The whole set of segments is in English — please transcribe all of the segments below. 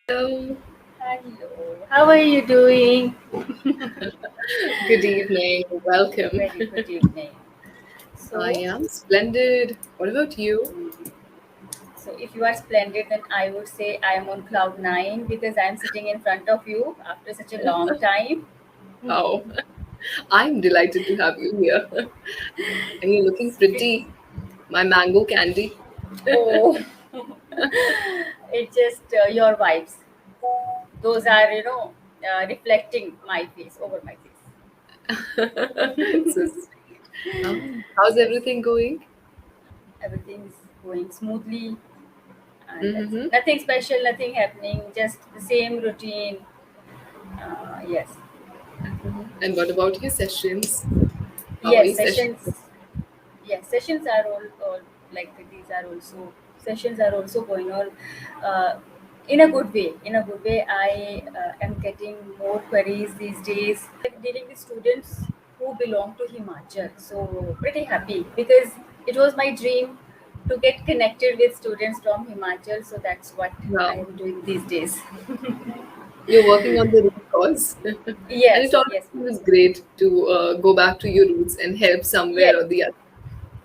Hello, Hello, how are you doing? good evening, welcome. Very good evening. I So, am splendid. What about you? so, if you are splendid, then I would say I am on cloud nine because I am sitting in front of you after such a long time. Oh, I'm delighted to have you here. And you're looking pretty. My mango candy. Oh, it's just your vibes. Those are, reflecting my face over my So face. sweet. How's Yes, everything going? everything is going smoothly, and that's Mm-hmm. it. Nothing special, nothing happening, just the same routine. Yes. And what about your sessions? How are Yes, your sessions? sessions are all like these are also sessions are also going on uh, in a good way. In a good way, I am getting more queries these days. Like dealing with students who belong to Himachal, so pretty happy because it was my dream to get connected with students from Himachal. So that's what I Wow. am doing these days. You're working on the root cause. And it Yes, always yes, ma'am. feels great to go back to your roots and help somewhere Yes, or the other.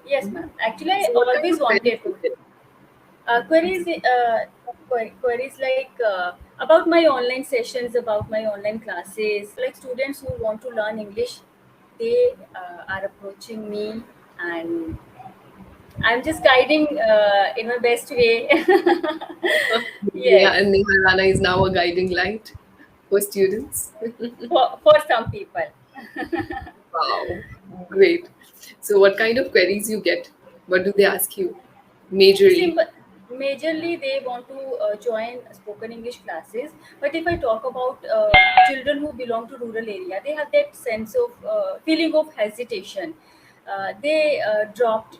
yes, ma'am. Actually, I So, what kind always of queries wanted you to. get? Queries like about my online sessions, about my online classes, like students who want to learn English, they are approaching me, and I'm just guiding in my best way. Yeah, Yes, and Neha is now a guiding light for students. for some people. Wow, great. So, what kind of queries you get? What do they ask you? Majorly. Simple. Majorly, they want to join spoken English classes. But if I talk about children who belong to rural area, they have that sense of feeling of hesitation. They drop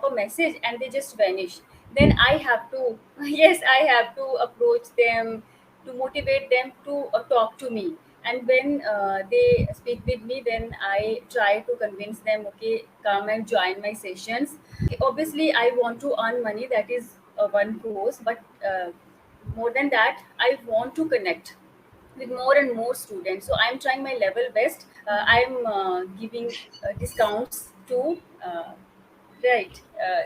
a message and they just vanish. Then I have to yes, I have to approach them to motivate them to talk to me. And when they speak with me, then I try to convince them, okay, come and join my sessions. Obviously, I want to earn money, that is one course, but more than that, I want to connect with more and more students, so I'm trying my level best. I'm giving discounts to right,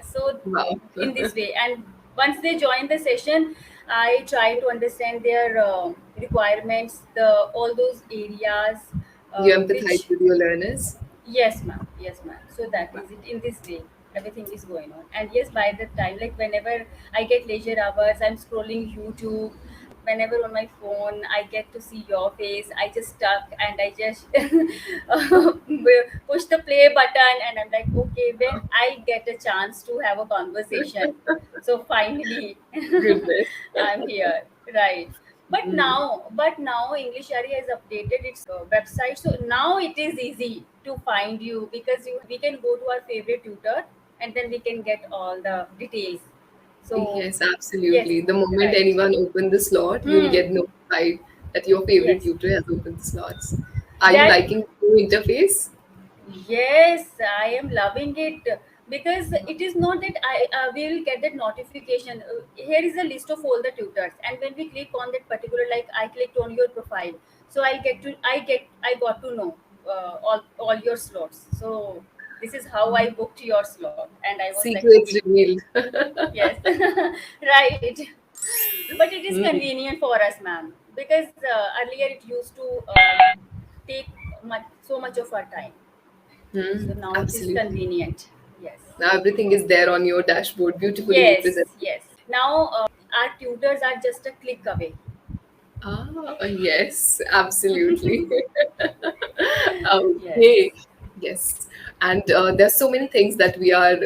so Wow. in this way. And once they join the session, I try to understand their requirements, the all those areas You empathize which. with your learners. Yes, ma'am. Yes, ma'am. So that is it. In this way, everything is going on. And yes, by the time, like whenever I get leisure hours, I'm scrolling YouTube. Whenever on my phone, I get to see your face. I just stuck and I just push the play button, and I'm like, okay, when I get a chance to have a conversation. So finally, Goodness. I'm here, right? Mm. But now EnglishYaari has updated its website, so now it is easy to find you because we can go to our favorite tutor and then we can get all the details. So Yes, yes, absolutely. The moment right. anyone open the slot, you'll Hmm. get notified that your favorite Yes, tutor has opened the slots. Are you that liking the new interface? yes, I am loving it because it is not that I will get that notification. Here is a list of all the tutors, and when we click on that particular, like I clicked on your profile, so I got to know all your slots. So this is how I booked your slot, and I was like, Secrets okay, revealed. yes, right. But it is Mm. convenient for us, ma'am, because earlier it used to take so much of our time, so Mm. now it is Absolutely. convenient. Yes. Now everything is there on your dashboard, beautifully Yes, represented. yes. Now our tutors are just a click away. Ah, yes, absolutely. Yes. Okay, yes, and there's so many things that we are,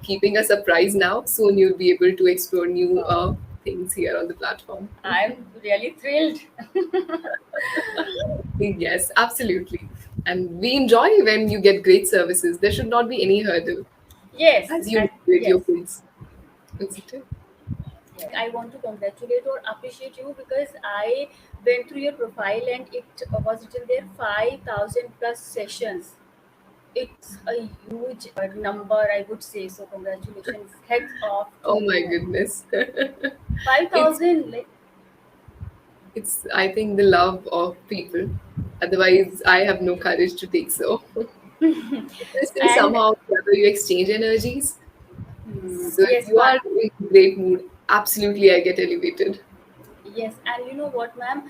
keeping a surprise now. Soon you'll be able to explore new Wow. things here on the platform. I'm really thrilled. Yes, absolutely, and we enjoy when you get great services. There should not be any hurdle Yes, as you and motivate your yes. kids. Isn't it? Yes. I want to congratulate or appreciate you because I went through your profile and it was written there 5,000 plus sessions. It's a huge number, I would say. So congratulations, heads off to Oh my you. goodness, it's 5,000, like, It's, I think, the love of people. Otherwise, I have no courage to take so. Because then And somehow whether you exchange energies. So if yes, you are in great mood, absolutely I get elevated. yes, and you know what, ma'am?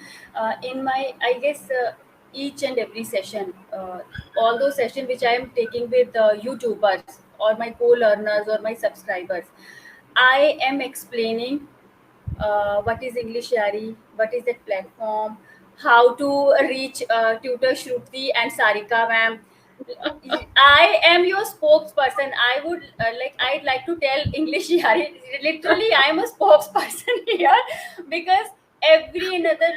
In my, I guess, each and every session, all those sessions which I am taking with YouTubers or my co-learners or my subscribers, I am explaining what is English Yari, what is that platform, how to reach tutor Shruti and Sarika ma'am. I am your spokesperson. I would I'd like to tell English Yari. Literally, I am a spokesperson here because every another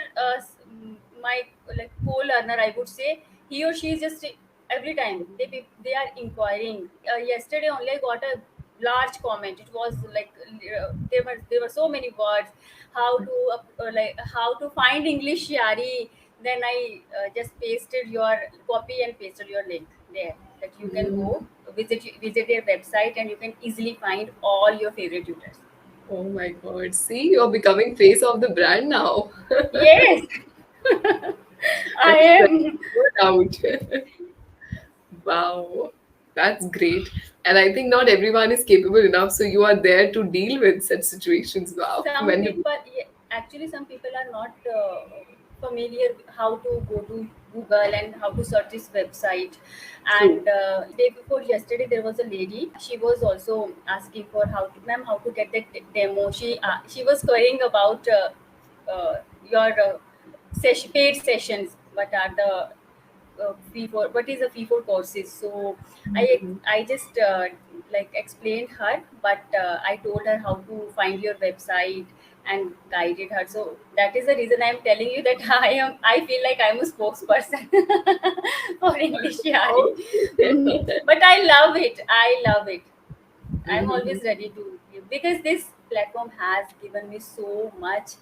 my like co-learner, I would say, he or she is just every time they are inquiring. Yesterday only I got a large comment. It was like there were so many words. How to how to find English Yari. Then I just pasted your copy and pasted your link there that you can go visit their website and you can easily find all your favorite tutors. Oh my God. See, you're becoming face of the brand now. Yes, I You're spreading am. the word out. Wow. That's great. And I think not everyone is capable enough. So you are there to deal with such situations. Wow. Some Wonderful. people, actually, some people are not familiar how to go to Google and how to search this website. True. And day before yesterday, there was a lady. She was also asking for how to, ma'am, how to get that demo. She was querying about your paid sessions. What are the fee for, what is the fee for courses? So I just explained her, but I told her how to find your website and guided her. So that is the reason I'm telling you that I feel like I'm a spokesperson for English Yari. Okay. But I love it, I love it. I'm Mhm. always ready to give because this platform has given me so much.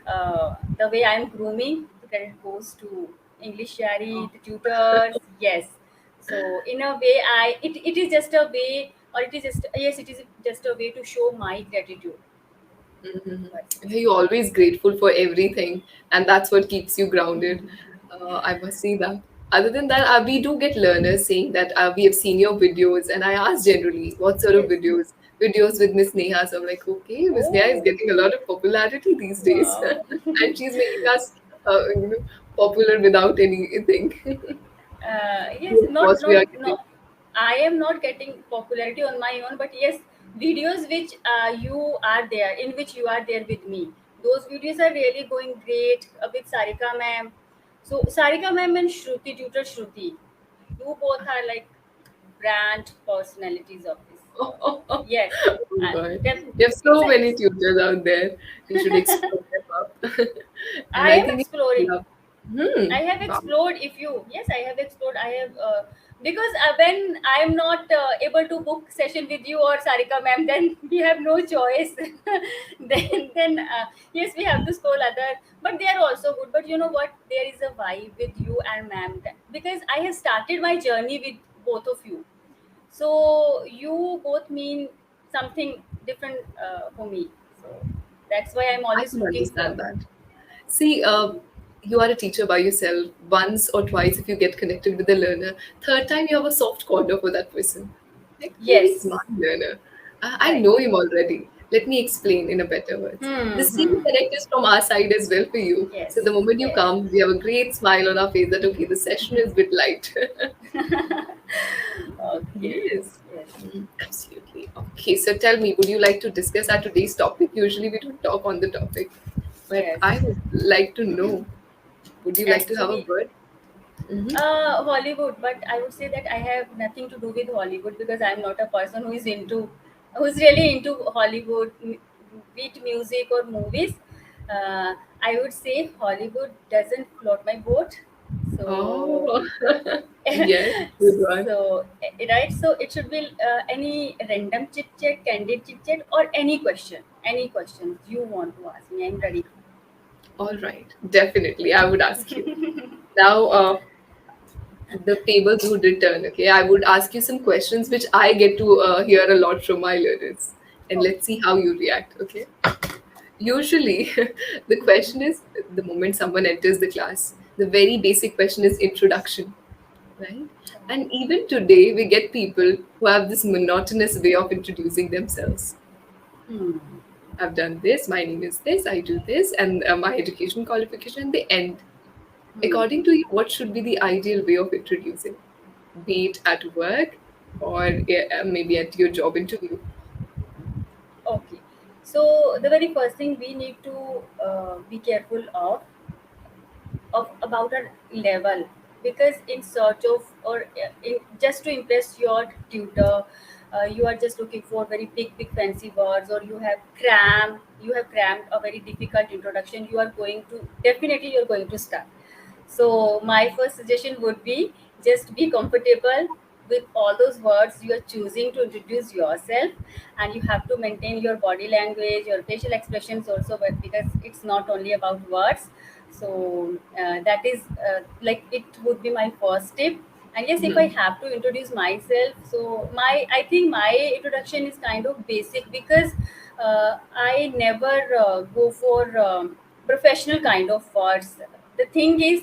The way I'm grooming, the credit goes to English Yari, the tutors. Yes. So in a way, it is just a way, or it is just, yes, it is just a way to show my gratitude Mhm. towards this. You're always grateful for everything, and that's what keeps you grounded. I must say that. Other than that, we do get learners saying that we have seen your videos, and I ask generally, what sort of Yes. videos? Videos with Miss Neha. So I'm like, okay, Miss Neha is Oh, getting a lot of popularity these days, wow. and she's making us, popular without anything. Yes, Of course, we are getting. no. I am not getting popularity on my own, but yes, videos which you are there, in which you are there with me. Those videos are really going great with Sarika ma'am. So Sarika ma'am and Shruti, tutor Shruti, you both are like brand personalities of this. Oh Yes, God. that You have it's so a many it's tutors out there. You should explore them up. And I I am think we exploring. love. Hmm. I have Wow. explored. If you, yes, I have explored. I have because when I am not able to book session with you or Sarika ma'am, then we have no choice. Then yes, we have to scroll other, but they are also good. But you know what? There is a vibe with you and ma'am because I have started my journey with both of you. So you both mean something different for me. So that's why I'm I always can looking for. understand that. See, you are a teacher by yourself. Once or twice, if you get connected with the learner, third time you have a soft corner for that person. Like, oh, he's my Yes, learner. I right. know him already. Let me explain in a better words. The same Hmm. connect is from our side as well for you. So the Yes, moment you yes. come, we have a great smile on our face that okay, the session is a bit light. Okay. Yes. Yes. Absolutely. Okay, so tell me, would you like to discuss our today's topic? Usually we don't talk on the topic, but Yes. I would like to know, would you like to have a Actually, word? Mm-hmm. Hollywood, but I would say that I have nothing to do with Hollywood because I'm not a person who's really into Hollywood, be it music or movies. I would say Hollywood doesn't float my boat. So Oh, yes, good one. right, so it should be any random chit chat, candid chit chat, or any questions you want to ask me, I'm ready. All right, definitely, I would ask you. Now, the tables would return, okay? I would ask you some questions which I get to hear a lot from my learners. And let's Okay. see how you react, okay? Usually, the question is the moment someone enters the class, the very basic question is introduction, right? And even today, we get people who have this monotonous way of introducing themselves. Hmm. I've done this, my name is this, I do this, and my education qualification, and the end. Hmm. According to you, what should be the ideal way of introducing? Be it at work or maybe at your job interview. Okay. So the very first thing we need to be careful of about our level, because in search of, or in just to impress your tutor, you are just looking for very big fancy words, or you have crammed a very difficult introduction. You are going to definitely you're going to start. So my first suggestion would be, just be comfortable with all those words you are choosing to introduce yourself, and you have to maintain your body language, your facial expressions also, but because it's not only about words. So that is like, it would be my first tip. And yes, if I Mhm. have to introduce myself, so I think my introduction is kind of basic, because I never go for professional kind of words. The thing is,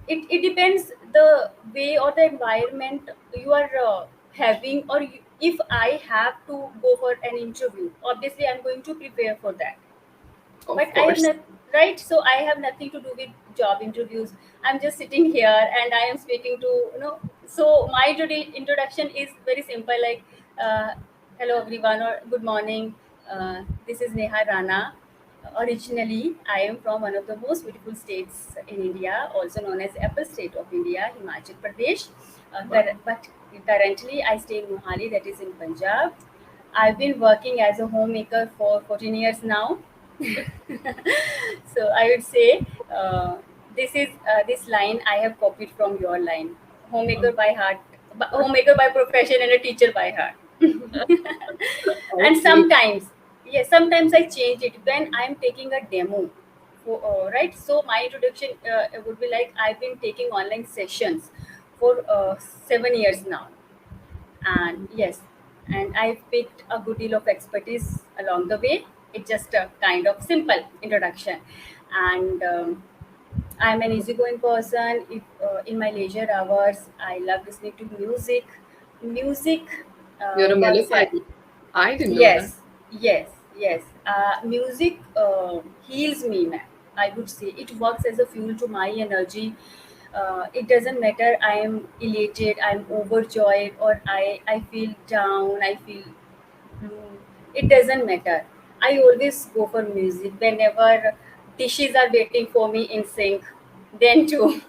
it depends the way or the environment you are having, or if I have to go for an interview, obviously I'm going to prepare for that. But Of I have course. not, right, so I have nothing to do with job interviews. I'm just sitting here and I am speaking to, so my introduction is very simple, like, uh, hello everyone, or good morning, this is Neha Rana. Originally I am from one of the most beautiful states in India, also known as Apple State of India, Himachal Pradesh. Wow. But currently I stay in Mohali, that is in Punjab. I've been working as a homemaker for 14 years now. So I would say, this line I have copied from your line. Homemaker by heart, homemaker by profession, and a teacher by heart. And Okay. sometimes, yes, sometimes I change it when I'm taking a demo. Right, so my introduction would be like, I've been taking online sessions for 7 years now, and yes, and I picked a good deal of expertise along the way. It's just a kind of simple introduction. And I'm an easygoing person. If in my leisure hours I love listening to music You're a works at. melophagy. I didn't know that. Yes, yes. Music heals me, man. I would say it works as a fuel to my energy. It doesn't matter I am elated, I'm overjoyed, or I feel down, I feel blue. It doesn't matter. I always go for music whenever dishes are waiting for me in sink. Then too,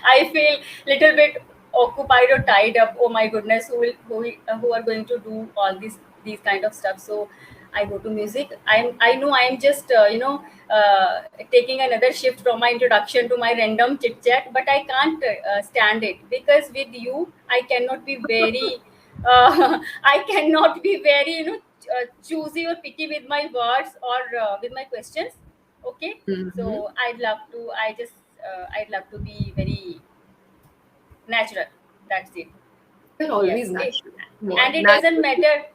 I feel little bit occupied or tied up. Oh my goodness, who are going to do all these kind of stuff? So I go to music. I know I'm just taking another shift from my introduction to my random chit chat, but I can't stand it, because with you I cannot be very I cannot be very choosy or picky with my words, or with my questions. Okay, Hmm. so I'd love to be very natural. That's it. You're Yes, always natural. More and it doesn't natural. matter.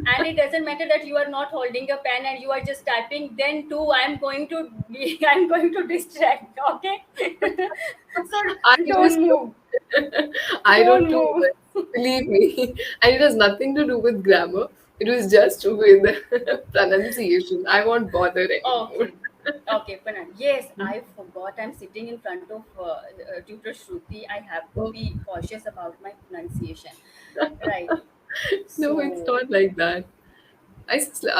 And it doesn't matter that you are not holding a pen and you are just typing. Then too, I'm going to be. I'm going to distract. Okay, so I don't just move. I Don't wrote two move. words, believe me. And it has nothing to do with grammar. It was just with pronunciation. I won't bother anymore. Okay. Okay, Panan. Yes, I forgot. I'm sitting in front of tutor Shruti. I have to Oh, be cautious about my pronunciation. Right. no, it's So, not like that. what is it?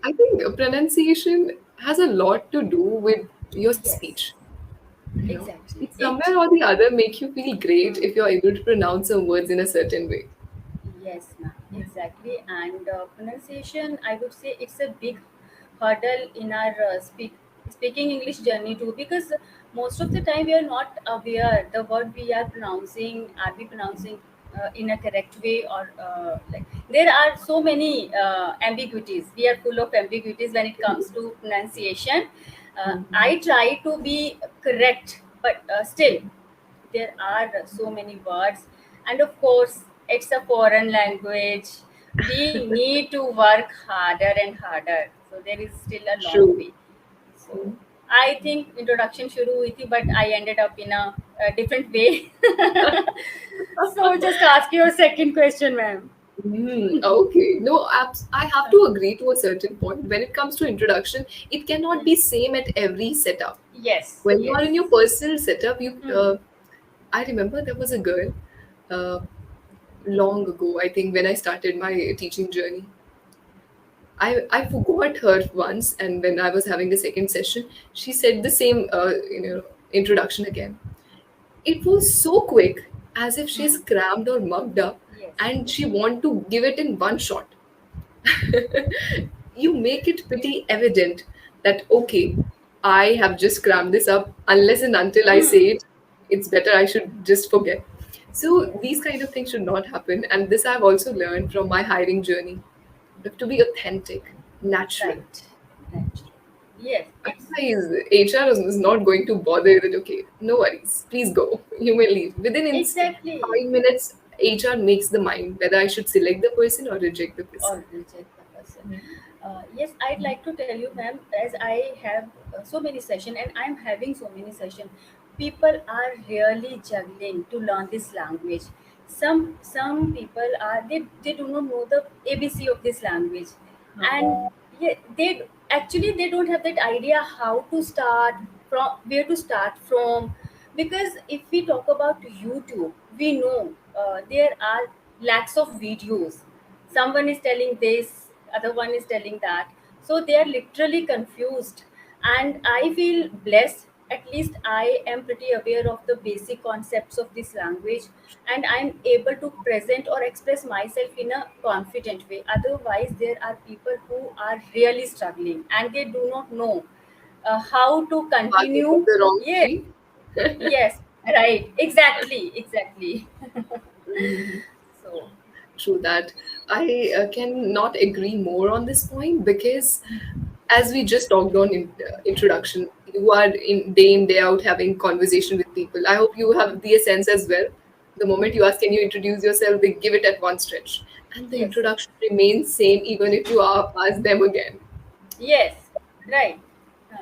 I think pronunciation has a lot to do with your Yes, speech. You know, exactly. it's It. somewhere or the other make you feel great Hmm. if you're able to pronounce some words in a certain way. Yes, ma'am. Exactly. And pronunciation, I would say it's a big hurdle in our speaking English journey too, because most of the time we are not aware the word we are we pronouncing in a correct way, or like, there are so many ambiguities. We are full of ambiguities when it comes to pronunciation. Mhm. I try to be correct, but still there are so many words, and of course it's a foreign language. We need to work harder and harder. So So there is still a long True. way. So I think introduction shuru hui thi, but I ended up in a different way. So just ask your second question, ma'am. Okay. No, I have to agree to a certain point. When it comes to introduction, it cannot Yes. be same at every setup. Yes. When you are Yes. in your personal setup, you. Hmm. I remember there was a girl, uh, long ago. I think when I started my teaching journey, I forgot her once, and when I was having the second session, she said the same introduction again. It was so quick, as if she's Hmm. crammed or mugged up, Yes. and Yes. she want to give it in one shot. You make it pretty evident that okay, I have just crammed this up. Unless and until I say Hmm. it, it's better I should just forget. So Yes. these kind of things should not happen, and this I've also learned from my hiring journey. You have to be authentic, natural. Right. Right. Yes. It's Otherwise, HR is not going to bother that, okay, no worries, please go. You may leave. Within exactly. 5 minutes, HR makes the mind whether I should select the person or reject the person. Or reject the person. Yes, I'd like to tell you, ma'am, as I have so many sessions and I'm having so many sessions, people are really juggling to learn this language. Some people are they do not know the ABC of this language, and yeah, they don't have that idea how to start from where to start from, because if we talk about YouTube, we know there are lakhs of videos. Someone is telling this, other one is telling that, so they are literally confused. And I feel blessed, at least I am pretty aware of the basic concepts of this language, and I'm able to present or express myself in a confident way. Otherwise there are people who are really struggling and they do not know how to Barking up continue. the wrong Yes. tree. Yes, right, exactly. Mhm. So True that. I cannot agree more on this point because, as we just talked on in introduction, you are in day out having conversation with people. I hope you have the sense as well. The moment you ask, can you introduce yourself, they give it at one stretch, and the yes. introduction remains same even if you ask them again. Yes, right.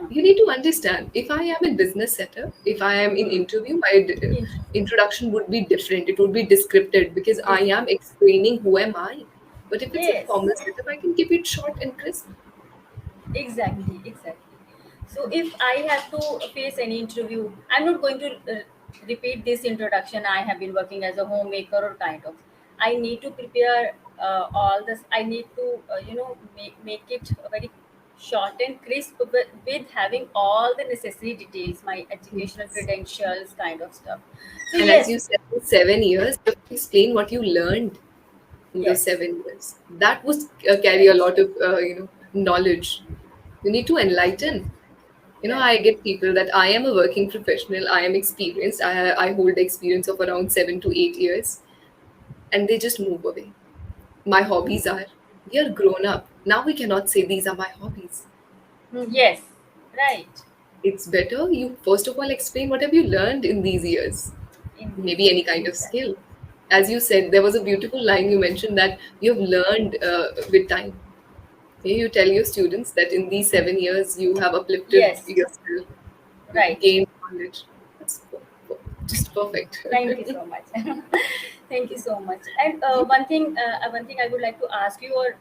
You need to understand, if I am in business setup, if I am in Hmm. interview, my Int- introduction would be different. It would be descriptive because I am Descriptive. explaining who am I. But if it's a Yes, formal setup, I can keep it short and crisp. exactly. So if I have to face any interview, I'm not going to repeat this introduction. I have been working as a homemaker or kind of. I need to prepare all this. I need to, make it very short and crisp with having all the necessary details, my educational Yes. credentials, kind of stuff. So And as yes, you said, in 7 years, you have to explain what you learned in those yes, 7 years. That would carry a right, lot of knowledge. You need to enlighten. right. I get people that I am a working professional, I am experienced, I hold experience of around 7 to 8 years, and they just move away. My hobbies are, we are grown up. Now we cannot say these are my hobbies. Yes, right. It's better you first of all explain what have you learned in these years. In these Maybe any years, kind of exactly. skill. As you said, there was a beautiful line you mentioned that you have learned with time. Okay, you tell your students that in these 7 years you have uplifted Yes, yourself, you right. gained knowledge. That's just perfect. Thank you so much. Thank you so much. And one thing I would like to ask you, or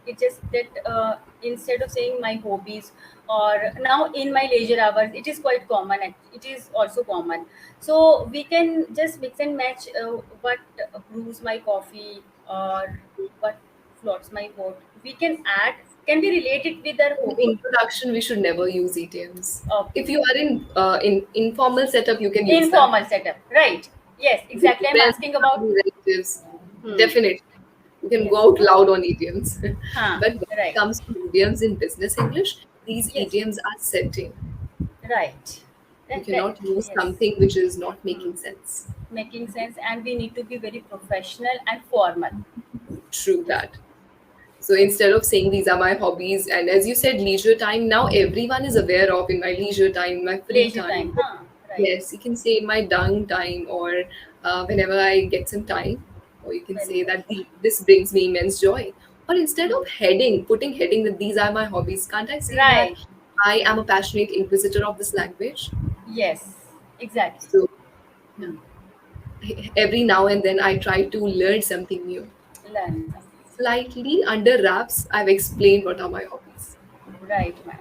it's just that instead of saying my hobbies, or now in my leisure hours, it is quite common. It is also common. So we can just mix and match what brews my coffee or what floats my boat. We can add. Can we relate it with our In hobby? introduction, we should never use ETMs. If Okay. you are in informal setup, you can use that. Informal setup. Right. Yes, With exactly. I'm friends, asking about. family, relatives, Hmm. definitely. You can Yes. go out loud on idioms. Huh. But when it Right. comes to idioms in business English, these Yes. idioms are setting. Right. You That cannot use yes. something which is not Hmm. making sense. Making sense, and we need to be very professional and formal. True Yes. that. So instead of saying these are my hobbies, and as you said, leisure time, now everyone is aware of in my leisure time, my free Leisure time. time. Huh. Right. Yes, you can say in my downtime or whenever I get some time, or you can Very say well. that this brings me immense joy. Or instead of heading, putting heading that these are my hobbies, can't I say that Right. I am a passionate inquisitor of this language? Yes, exactly. So yeah, Hmm. every now and then I try to learn something new. Learn something. Slightly under wraps, I've explained what are my hobbies. Right, ma'am.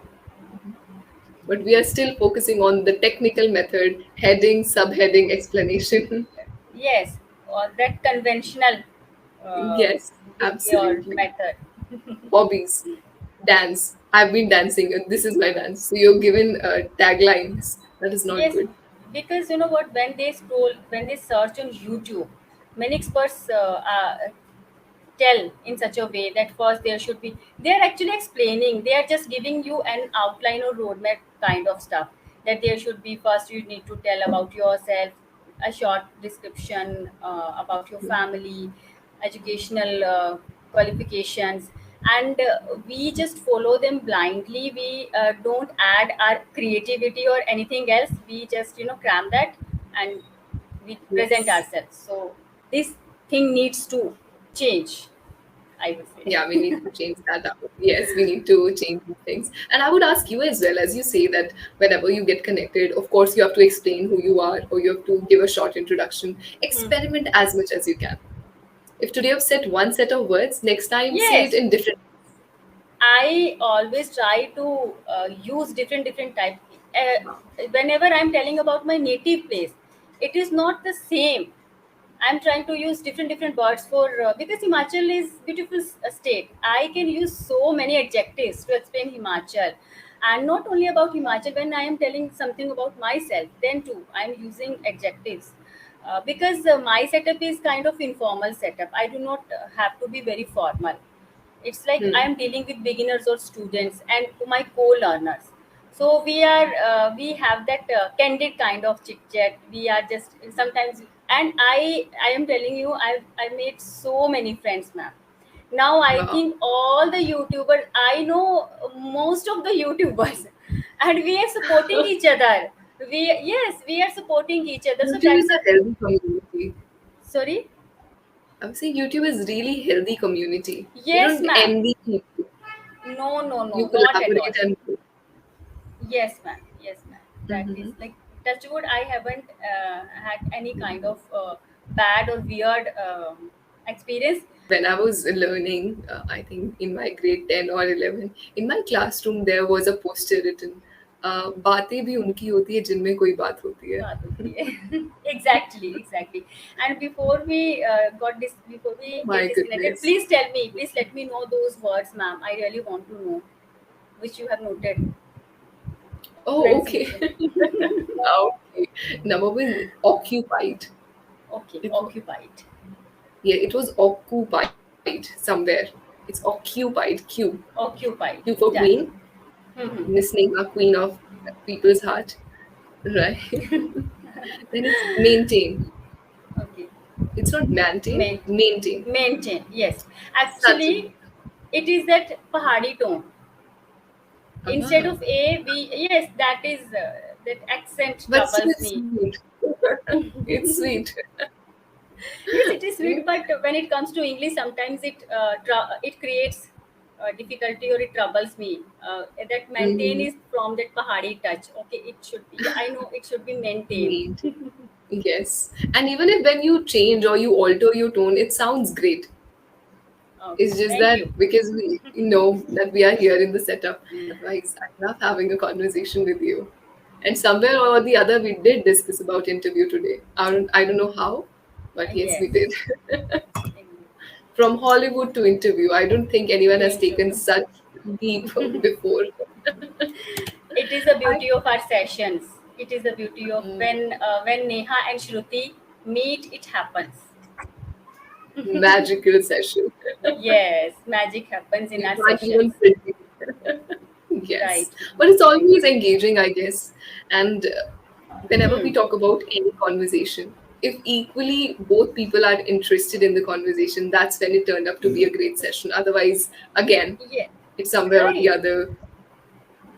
But we are still focusing on the technical method, heading, subheading, explanation. Yes, or that conventional uh, Yes, way or absolutely. method. Hobbies, dance. I've been dancing, and this is my dance. So you're given taglines. That is not Yes, good. because you know what? When they scroll, when they search on YouTube, many experts tell in such a way that first there should be, they are actually explaining, they are just giving you an outline or roadmap kind of stuff, that there should be, first you need to tell about yourself, a short description about your family, educational qualifications, and we just follow them blindly. We don't add our creativity or anything else. We just cram that, and we present Yes. ourselves. So this thing needs to change, I would Yeah, we say. need to change that up. Yes, we need to change these things. And I would ask you as well, as you say that whenever you get connected, of course, you have to explain who you are or you have to give a short introduction. Hmm. Experiment as much as you can. If today you've said one set of words, next time say it Yes, in different. I always try to use different type. Whenever I'm telling about my native place, it is not the same. I'm trying to use different words for because Himachal is beautiful state. I can use so many adjectives to explain Himachal, and not only about Himachal. When I am telling something about myself, then too I'm using adjectives. Because my setup is kind of informal setup. I do not have to be very formal. It's like I Hmm. am dealing with beginners or students and my co-learners. So we have that candid kind of chit chat. We are just sometimes, and I am telling you, I made so many friends, ma'am. Now I Wow. think all the YouTubers, I know most of the YouTubers, and we are supporting each other. We are supporting each other. So YouTube that's is a, a healthy community. sorry. I would say YouTube is really healthy community. You Yes, don't ma'am. envy people. No, no, You no, not at all. collaborate and grow. Yes, ma'am. Yes, ma'am. That is Mhm. like, touch wood. I haven't had any kind of bad or weird experience. When I was learning, I think in my grade 10 or 11, in my classroom there was a poster written, बातें भी उनकी होती है जिनमें कोई बात होती है. बात होती है. Exactly, exactly. And before we get My disconnected, goodness. please tell me, please let me know those words, ma'am. I really want to know which you have noted Oh, okay. pronunciation. Okay. Number one, occupied. Okay, It was, occupied. yeah, it was occupied somewhere. It's occupied. Q for Occupied. queen. Done. Miss Hmm. Neha, queen of people's heart. Right. Then it's maintain. Okay. It's not maintain, Main, maintain. maintain. Yes. Such a Actually, it is that Pahadi tone. Instead ah, of A, we, yes, that is that accent but still troubles it's me. sweet. It's sweet. Yes, it is Yeah. sweet, but when it comes to English, sometimes it creates difficulty or it troubles me. That maintain Mm-hmm. is from that Pahadi touch. Okay, it should be. Yeah, I know it should be maintain. Maintain. Yes. And even if when you change or you alter your tone, it sounds great. Okay, It's just thank you. that because we know that we are here in the setup. Otherwise, I love having a conversation with you. And somewhere or the other, we did discuss about interview today. I don't know how, but yes, we Yes. did. From Hollywood to interview, I don't think anyone To has taken interview. such leap before. It is the I beauty of our sessions. It is the beauty of when Neha and Shruti meet, it happens. magical session. Yes, magic happens in You our can't sessions. even predict. Yes, Right, but it's right. always engaging, I guess. And whenever we Hmm. talk about any conversation, if equally both people are interested in the conversation, that's when it turned up to be a great session. Otherwise, again, Yeah, it's somewhere or the right. other.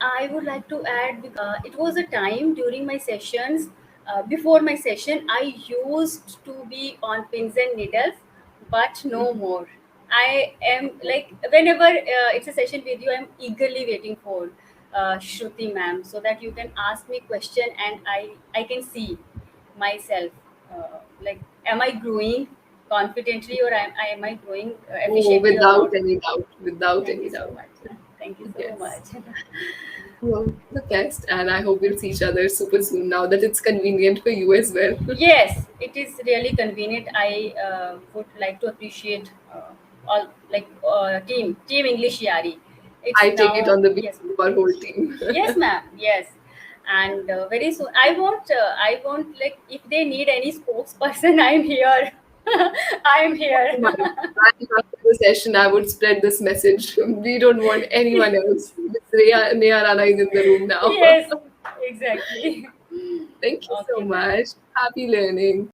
I would like to add, it was a time during my sessions, before my session, I used to be on pins and needles, but no more. I am like whenever it's a session with you, I'm eagerly waiting for Shruti ma'am, so that you can ask me question and I can see myself, like am I growing confidently, or am I growing Oh, efficiently or without not? any doubt, without Thank any you so doubt. much. Thank you so Yes. much. Well, the best, and I hope we'll see each other super soon now that it's convenient for you as well. Yes, it is really convenient. I would like to appreciate all like team English Yari. It's I take it now, on the yes, behalf of our whole team. yes, ma'am. Yes, and very soon I want, like, if they need any spokesperson, I'm here. I'm here. Don't mind. And after the session, I would spread this message. We don't want anyone else. Miss Neha Rana is in the room now. Yes, exactly. Thank you so Okay, ma'am. much. Happy learning.